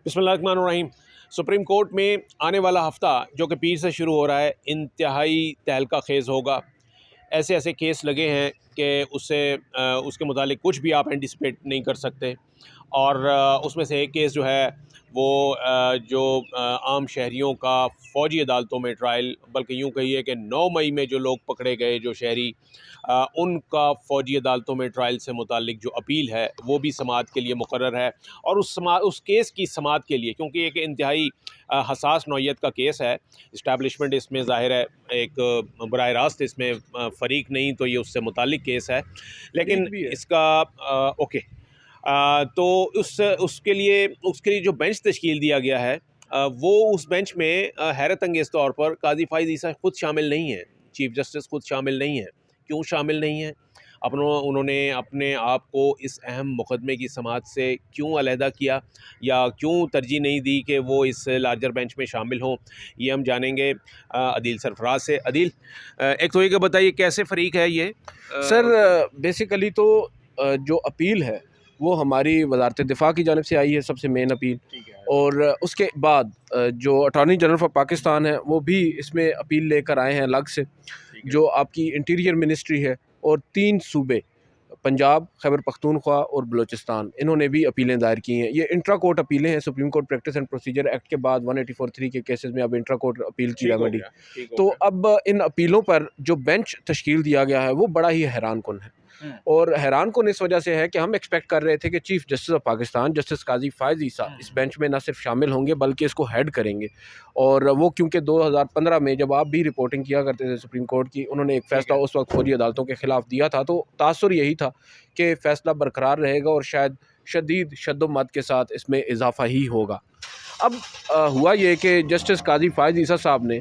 बिस्मिल्लाहिर्रहमानिर्रहीम। Supreme court में आने वाला हफ़्ता जो कि पीर से शुरू हो रहा है, इंतहाई तहलका खेज़ होगा। ऐसे ऐसे केस लगे हैं कि उसके मुतालिक कुछ भी आप एंटिसिपेट नहीं कर सकते। और उसमें से एक केस जो है वो जो आम शहरियों का फ़ौजी अदालतों में ट्रायल, बल्कि यूँ कहिए कि 9 मई में जो लोग पकड़े गए जो शहरी, उनका फ़ौजी अदालतों में ट्रायल से मुतालिक जो अपील है वो भी समाअत के लिए मुकर्रर है। और उस केस की समाअत के लिए, क्योंकि एक इंतहाई हसास नौइयत का केस है, इस्टेब्लिशमेंट इसमें ज़ाहिर है एक बराह रास्त इसमें फ़रीक नहीं, तो ये उससे मुताल्लिक़ केस है, लेकिन भी है। इसका ओके। तो उसके लिए जो बेंच तश्कील दिया गया है, वो उस बेंच में हैरत अंगेज़ तौर पर काज़ी फ़ाइज़ ईसा खुद शामिल नहीं है, चीफ़ जस्टिस खुद शामिल नहीं है। क्यों शामिल नहीं है? उन्होंने अपने आप को इस अहम मुकदमे की समाअत से क्यों अलहदा किया, या क्यों तरजीह नहीं दी कि वो इस लार्जर बेंच में शामिल हों, ये हम जानेंगे अदील सरफराज से। अदील, एक तो ये बताइए कैसे फ़रीक है ये? सर बेसिकली तो जो अपील है वो हमारी वज़ारत दिफ़ा की जानिब से आई है, सबसे मेन अपील। ठीक है। और उसके बाद जो अटॉर्नी जनरल फॉर पाकिस्तान है वो भी इसमें अपील लेकर आए हैं अलग से। ठीक है। जो आपकी इंटीरियर मिनिस्ट्री है और 3 सूबे पंजाब, खैबर पख्तूनख्वा और बलूचिस्तान, इन्होंने भी अपीलें दायर की हैं। ये इंट्रा कोर्ट अपीलें हैं। Supreme court practice and procedure act के बाद 184(3) के केसेस में अब इंट्रा कोर्ट अपील की ठीक हो रेमेडी। गया, ठीक हो तो गया। अब इन अपीलों पर जो बेंच तश्कील दिया गया है वो बड़ा ही हैरानकुन है। हुँ। और हैरानकुन इस वजह से है कि हम एक्सपेक्ट कर रहे थे कि chief justice of Pakistan justice Qazi Faez Isa इस बेंच में न सिर्फ शामिल होंगे बल्कि इसको हेड करेंगे। और वो क्योंकि 2015 में जब आप भी रिपोर्टिंग किया करते थे सुप्रीम कोर्ट की, उन्होंने एक फ़ैसला उस वक्त फौजी अदालतों के ख़िलाफ़ दिया था, तो तासुर यही था कि फ़ैसला बरकरार रहेगा और शायद शदीद शद्दोमत के साथ इसमें इजाफ़ा ही होगा। अब हुआ ये कि जस्टिस काजी फ़ायज़ ईसा साहब ने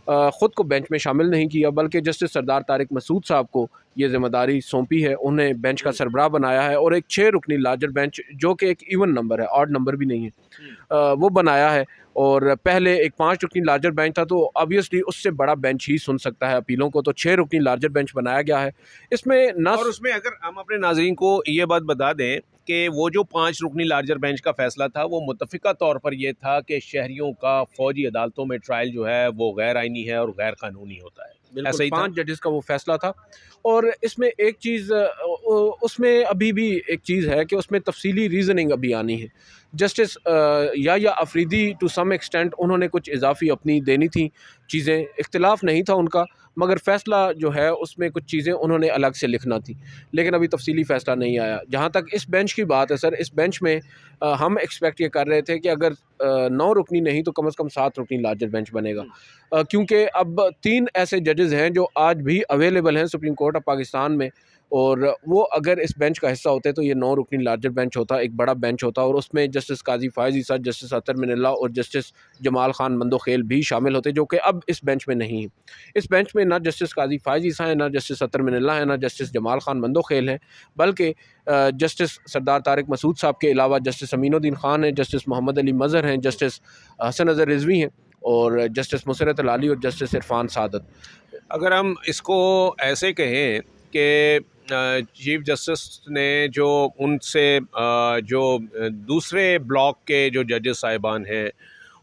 ख़ुद को बेंच में शामिल नहीं किया, बल्कि जस्टिस सरदार तारिक मसूद साहब को ये ज़िम्मेदारी सौंपी है। उन्हें बेंच का सरबराह बनाया है और एक 6 रुकनी लार्जर बेंच, जो कि एक इवन नंबर है, ऑड नंबर भी नहीं है, वो बनाया है। और पहले एक 5 रुकनी लार्जर बेंच था, तो ऑब्वियसली उससे बड़ा बेंच ही सुन सकता है अपीलों को, तो 6 रुकनी लार्जर बेंच बनाया गया है। इसमें न और उसमें अगर हम अपने नाज़रीन को ये बात बता दें कि वो जो 5 रुकनी लार्जर बेंच का फ़ैसला था, वो मुत्तफ़िक़ा तौर पर ये था कि शहरियों का फ़ौजी अदालतों में ट्रायल जो है वो गैर आइनी है और गैर कानूनी होता है। बिल्कुल ऐसा ही था? 5 जजेस का वो फ़ैसला था। और इसमें एक चीज़ उसमें अभी भी एक चीज़ है कि उसमें तफ़सीली रीज़निंग अभी आनी है। जस्टिस या अफरीदी टू सम एक्सटेंट उन्होंने कुछ इज़ाफ़ी अपनी देनी थी चीज़ें, इख्तिलाफ़ नहीं था उनका, मगर फ़ैसला जो है उसमें कुछ चीज़ें उन्होंने अलग से लिखना थी, लेकिन अभी तफ़सीली फ़ैसला नहीं आया। जहाँ तक इस बेंच की बात है सर, इस बेंच में हम एक्सपेक्ट ये कर रहे थे कि अगर 9 रुकनी नहीं तो कम से कम 7 रुकनी लार्जर बेंच बनेगा। क्योंकि अब 3 ऐसे जजेस हैं जो आज भी अवेलेबल हैं सुप्रीम कोर्ट ऑफ पाकिस्तान में, और वो अगर इस बेंच का हिस्सा होते तो ये 9 रुकनी लार्जर बेंच होता, एक बड़ा बेंच होता, और उसमें जस्टिस काजी फ़ायज़ ईसा, जस्टिस अतर मिनल्ला और जस्टिस जमाल खान मंदोखेल भी शामिल होते, जो कि अब इस बेंच में नहीं है। इस बेंच में ना जस्टिस काजी फ़ायज़ ईसा है, ना जस्टिस अतर मिनल्ला है, ना जस्टिस जमाल खान मंदोखेल हैं, बल्कि जस्टिस सरदार तारिक मसूद साहब के अलावा जस्टिस अमीनुद्दीन खान हैं, जस्टिस मोहम्मद अली मज़हर हैं, जस्टिस हसन अज़हर रिज़वी हैं, और जस्टिस मुसरत अल आली और जस्टिस इरफान सादत। अगर हम इसको ऐसे कहें कि चीफ जस्टिस ने जो उनसे जो दूसरे ब्लॉक के जो जजेस साहिबान हैं,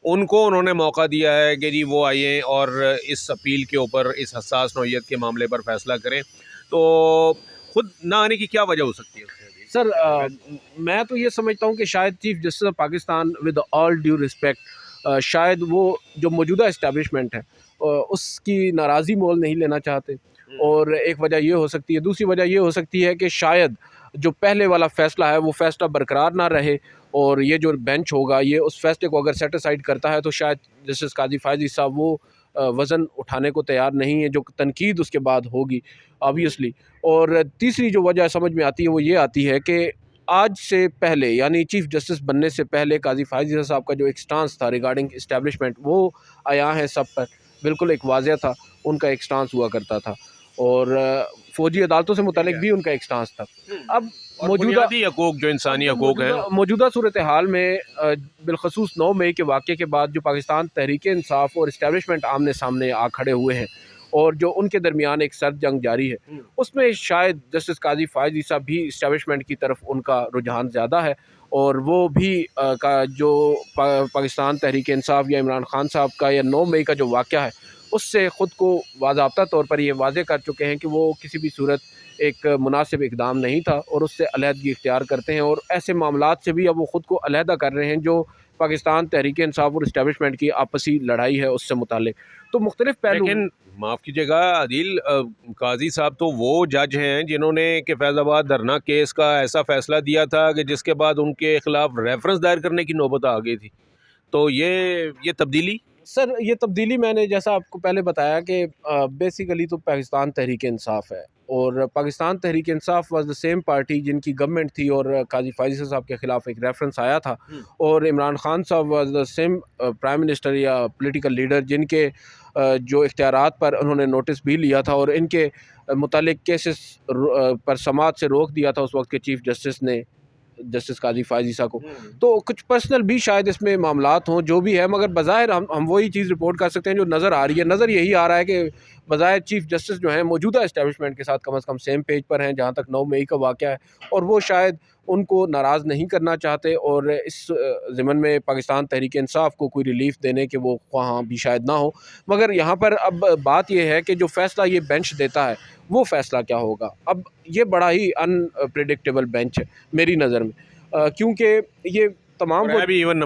उनको उन्होंने मौका दिया है कि जी वो आइए और इस अपील के ऊपर, इस हसास नौइयत के मामले पर फैसला करें, तो खुद ना आने की क्या वजह हो सकती है उसमें अभी? सर मैं तो ये समझता हूँ कि शायद chief justice of Pakistan with all due respect शायद वो जो मौजूदा इस्टेब्लिशमेंट है उसकी नाराज़ी मोल नहीं लेना चाहते, और एक वजह ये हो सकती है। दूसरी वजह ये हो सकती है कि शायद जो पहले वाला फ़ैसला है वो फ़ैसला बरकरार ना रहे, और ये जो बेंच होगा ये उस फैसले को अगर सेटिसाइड करता है तो शायद जस्टिस काजी फ़ायज़ ईसा वो वज़न उठाने को तैयार नहीं है जो तनकीद उसके बाद होगी ऑब्वियसली। और तीसरी जो वजह समझ में आती है वो ये आती है कि आज से पहले, यानी चीफ जस्टिस बनने से पहले, काजी फ़ायज़ ईसा साहब का जो एक स्टांस था रिगार्डिंग इस्टेब्लिशमेंट, वो आया है सब पर, बिल्कुल एक वाज़ह था, उनका एक स्टांस हुआ करता था, और फ़ौजी अदालतों से ठीक मुतालिक है। भी उनका एक स्टांस था। अब और मौजूदा बुनियादी हकूक जो इंसानी हकूक हैं। मौजूदा मौजूदा सूरत हाल में बिलखसूस 9 मई के वाक़े के बाद जो पाकिस्तान तहरीक इंसाफ और इस्टेब्लिशमेंट आमने सामने आ खड़े हुए हैं, और जो उनके दरमियान एक सर्द जंग जारी है, उसमें शायद जस्टिस काजी फ़ायज़ ईसा भी इस्टेब्लिशमेंट की तरफ उनका रुझान ज़्यादा है, और वो भी का जो पाकिस्तान तहरीक इंसाफ या इमरान खान साहब का या 9 मई का जो वाक़या है, उससे ख़ुद को बाज़ाब्ता तौर पर ये वाज़े कर चुके हैं कि वो किसी भी सूरत एक मुनासिब इक़दाम नहीं था और उससे अलहदगी इख्तियार करते हैं, और ऐसे मामलात से भी अब वो ख़ुद को अलहदा कर रहे हैं जो पाकिस्तान तहरीक इंसाफ और इस्टेब्लिशमेंट की आपसी लड़ाई है उससे मुतालिक। तो मुख्तलिफ पहलू। लेकिन माफ़ कीजिएगा आदिल, काजी साहब तो वो जज हैं जिन्होंने कि फैज़ाबाद धरना केस का ऐसा फ़ैसला दिया था कि जिसके बाद उनके ख़िलाफ़ रेफरेंस दायर करने की नौबत आ गई थी। तो ये तब्दीली सर, ये तब्दीली मैंने जैसा आपको पहले बताया कि बेसिकली तो पाकिस्तान तहरीक इंसाफ है, और Pakistan Tehreek Insaf was the same party जिनकी गवर्नमेंट थी और काजी फ़ायज़ साहब के ख़िलाफ़ एक रेफरेंस आया था, और इमरान खान साहब was the same prime minister या पॉलिटिकल लीडर जिनके जो इख्तियारात पर उन्होंने नोटिस भी लिया था और इनके मुतालिक केसेस पर समाअत से रोक दिया था उस वक्त के चीफ जस्टिस ने, जस्टिस काजी फ़ायज़ ईसा को। तो कुछ पर्सनल भी शायद इसमें मामलात हों, जो भी है, मगर बज़ाहिर हम वही चीज़ रिपोर्ट कर सकते हैं जो नज़र आ रही है। नज़र यही आ रहा है कि बज़ाहिर चीफ जस्टिस जो हैं मौजूदा इस्टेब्लिशमेंट के साथ कम से कम सेम पेज पर हैं जहाँ तक 9 मई का वाक़या है, और वो शायद उनको नाराज़ नहीं करना चाहते, और इस ज़िमन में पाकिस्तान तहरीक इंसाफ को कोई रिलीफ़ देने के वो वहाँ भी शायद ना हो। मगर यहाँ पर अब बात ये है कि जो फ़ैसला ये बेंच देता है वो फ़ैसला क्या होगा। अब ये बड़ा ही अनप्रेडिक्टेबल बेंच है मेरी नज़र में, क्योंकि ये तमाम और है भी इवन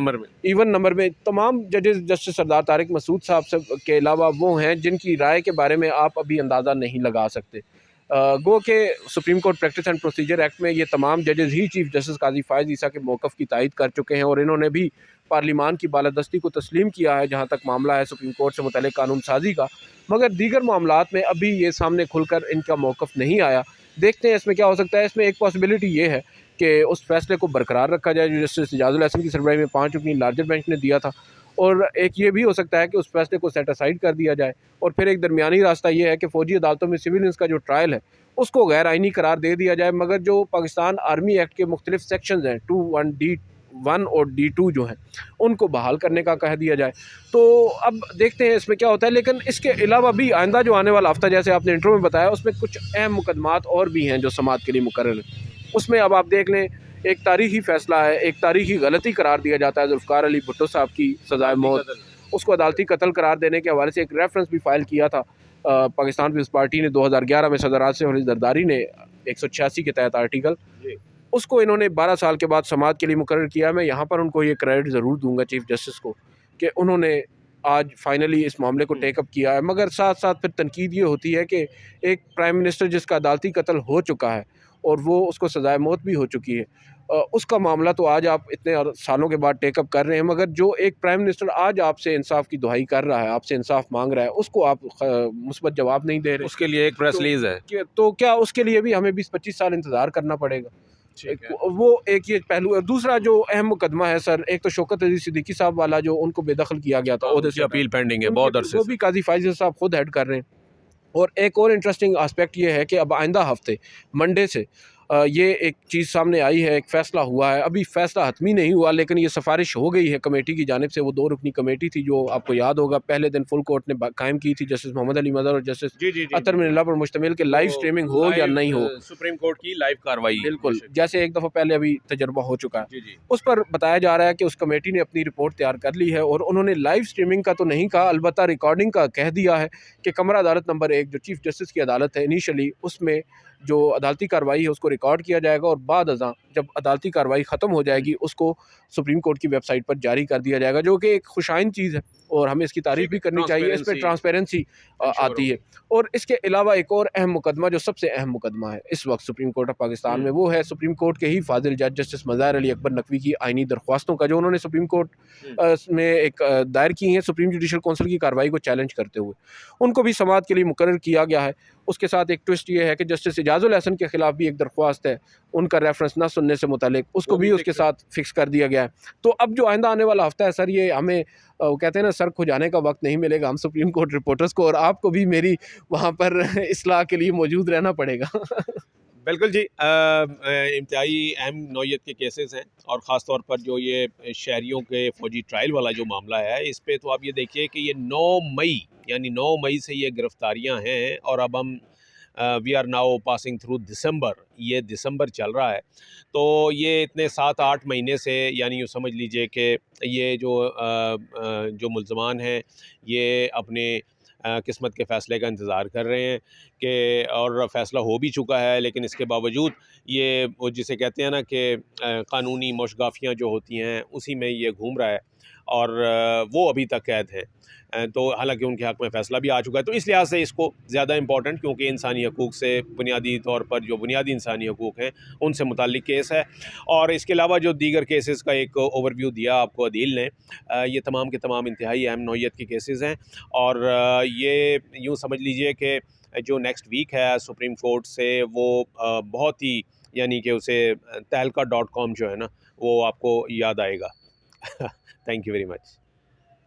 नंबर में। तमाम जजेस जस्टिस सरदार तारिक मसूद साहब सब के अलावा वो हैं जिनकी राय के बारे में आप अभी अंदाज़ा नहीं लगा सकते। गो के supreme court practice and procedure act में ये तमाम जजेस ही चीफ जस्टिस काजी फ़ायज़ ईसा के मौक़िफ़ की तायद कर चुके हैं, और इन्होंने भी पार्लिमान की बालादस्ती को तस्लीम किया है जहाँ तक मामला है सुप्रीम कोर्ट से मुतल्लिक़ कानून साजी का। मगर दीगर मामलात में अभी ये सामने खुलकर इनका मौक़िफ़ नहीं आया। देखते हैं इसमें क्या हो सकता है। इसमें एक पॉसिबिलिटी ये है कि उस फैसले को बरकरार रखा जाए जो जस्टिस इजाज़ुल हसन की सरबराही में 5 रुकनी लार्जर बेंच ने दिया था, और एक ये भी हो सकता है कि उस फैसले को सेट असाइड कर दिया जाए, और फिर एक दरमियानी रास्ता ये है कि फ़ौजी अदालतों में सिविलियंस का जो ट्रायल है उसको गैर आइनी करार दे दिया जाए, मगर जो पाकिस्तान आर्मी एक्ट के मुख्तलिफ सेक्शंस हैं 2(1)(d)(1) और D2 जो हैं उनको बहाल करने का कह दिया जाए। तो अब देखते हैं इसमें क्या होता है। लेकिन इसके अलावा भी आइंदा जो आने वाला हफ्ता, जैसे आपने इंट्रो में बताया, उसमें कुछ अहम मुकदमात और भी हैं जो समाअत के लिए मुकर्रर हैं। उसमें अब आप देख लें, एक तारीख़ी फ़ैसला है, एक तारीख़ी गलती करार दिया जाता है ज़ुल्फ़िकार अली भुट्टो साहब की सज़ाए मौत, उसको अदालती कत्ल करार देने के हवाले से एक रेफरेंस भी फ़ाइल किया था पाकिस्तान पीपल्स पार्टी ने 2011 में सदर आसिफ अली ज़रदारी ने 186 के तहत आर्टिकल, उसको इन्होंने 12 साल के बाद समाअत के लिए मुकर्रर किया। मैं यहाँ पर उनको ये क्रेडिट ज़रूर दूँगा चीफ जस्टिस को कि उन्होंने आज फाइनली इस मामले को टेकअप किया है। मगर साथ साथ फिर तनकीद ये होती है कि एक प्राइम मिनिस्टर जिसका अदालती कत्ल हो चुका है और वो उसको सज़ाए मौत भी हो चुकी है, उसका मामला तो आज आप इतने सालों के बाद टेकअप कर रहे हैं, मगर जो एक प्राइम मिनिस्टर आज आपसे इंसाफ की दुहाई कर रहा है, आपसे इंसाफ मांग रहा है, उसको आप मुस्बत जवाब नहीं दे रहे। उसके लिए एक प्रेस रिलीज है, तो क्या उसके लिए भी हमें 20-25 साल इंतज़ार करना पड़ेगा? वो एक ये पहलू है। दूसरा जो अहम मुकदमा है सर, एक तो शौकत अजीज सिद्दीकी साहब वाला जो उनको बेदखल किया गया था, ओहदे से अपील पेंडिंग है बहुत अरसे, वो भी काजी फ़ायज़ साहब खुद हेड कर रहे हैं। और एक और इंटरेस्टिंग आस्पेक्ट ये है कि अब आइंदा हफ्ते मंडे से ये एक चीज़ सामने आई है, एक फ़ैसला हुआ है। अभी फ़ैसला हतमी नहीं हुआ, लेकिन ये सिफारिश हो गई है कमेटी की जानिब से। वो 2 रुकनी कमेटी थी जो आपको याद होगा पहले दिन फुल कोर्ट ने कायम की थी, जस्टिस मोहम्मद अली मज़हर और जस्टिस अतर मिनल्ला पर मुश्तमिल के लाइव स्ट्रीमिंग हो या नहीं हो, सुप्रीम कोर्ट की लाइव कार्रवाई, बिल्कुल जैसे एक दफ़ा पहले अभी तजर्बा हो चुका है। उस पर बताया जा रहा है कि उस कमेटी ने अपनी रिपोर्ट तैयार कर ली है और उन्होंने लाइव स्ट्रीमिंग का तो नहीं कहा, अलबत्ता रिकॉर्डिंग का कह दिया है कि कमरा अदालत नंबर 1 जो चीफ जस्टिस की अदालत है, इनिशियली उसमें जो अदालती कार्रवाई है उसको रिकॉर्ड किया जाएगा और बाद अज़ां जब अदालती कार्रवाई ख़त्म हो जाएगी उसको सुप्रीम कोर्ट की वेबसाइट पर जारी कर दिया जाएगा, जो कि एक खुशाइन चीज़ है और हमें इसकी तारीफ़ भी करनी चाहिए। इस पर ट्रांसपेरेंसी आती है। और इसके अलावा एक और अहम मुकदमा जो सबसे अहम मुकदमा है इस वक्त सुप्रीम कोर्ट ऑफ पाकिस्तान में, वो है सुप्रीम कोर्ट के ही फाजिल जज जस्टिस मज़ाहिर अली अकबर नकवी की आइनी दरख्वास्तों का, जो उन्होंने सुप्रीम कोर्ट में एक दायर की हैं सुप्रीम जुडिशल कौंसिल की कार्रवाई को चैलेंज करते हुए। उनको भी समाअत के लिए मुकर्रर किया गया है। उसके साथ एक ट्विस्ट ये है कि जस्टिस इजाज़ुल हसन के ख़िलाफ़ भी एक दरख्वास्त है, उनका रेफरेंस ना सुनने से मुतालिक, उसको भी उसके साथ फिक्स कर दिया गया है। तो अब जो आइंदा आने वाला हफ्ता है सर, ये हमें कहते हैं ना सर खुजाने का वक्त नहीं मिलेगा हम सुप्रीम कोर्ट रिपोर्टर्स को, और आपको भी मेरी वहाँ पर इस्लाह के लिए मौजूद रहना पड़ेगा। बिल्कुल जी, इंतहाई अहम नौयत के केसेस हैं और ख़ास तौर पर जो ये शहरियों के फ़ौजी ट्रायल वाला जो मामला है, इस पे तो आप ये देखिए कि ये 9 मई यानी 9 मई से ये गिरफ़्तारियाँ हैं और अब हम we are now passing through December, ये दिसंबर चल रहा है। तो ये इतने 7-8 महीने से, यानी यूँ समझ लीजिए कि ये जो मुल्ज़मान हैं ये अपने किस्मत के फ़ैसले का इंतज़ार कर रहे हैं कि, और फ़ैसला हो भी चुका है, लेकिन इसके बावजूद ये वो जिसे कहते हैं ना कि कानूनी मोशगाफ़ियाँ जो होती हैं उसी में ये घूम रहा है और वो अभी तक कैद है। तो हालांकि उनके हक़ में फ़ैसला भी आ चुका है, तो इस लिहाज से इसको ज़्यादा इम्पोर्टेंट, क्योंकि इंसानी हकूक़ से बुनियादी तौर पर जो बुनियादी इंसानी हकूक़ हैं उनसे मुताल्लिक़ केस है। और इसके अलावा जो दीगर केसेस का एक ओवरव्यू दिया आपको अदील ने, ये तमाम के तमाम इंतहाई अहम नौइयत के केसेस हैं। और ये यूँ समझ लीजिए कि जो नेक्स्ट वीक है सुप्रीम कोर्ट से वो बहुत ही, यानी कि उसे तहलका.com जो है ना वो आपको याद आएगा। Thank you very much.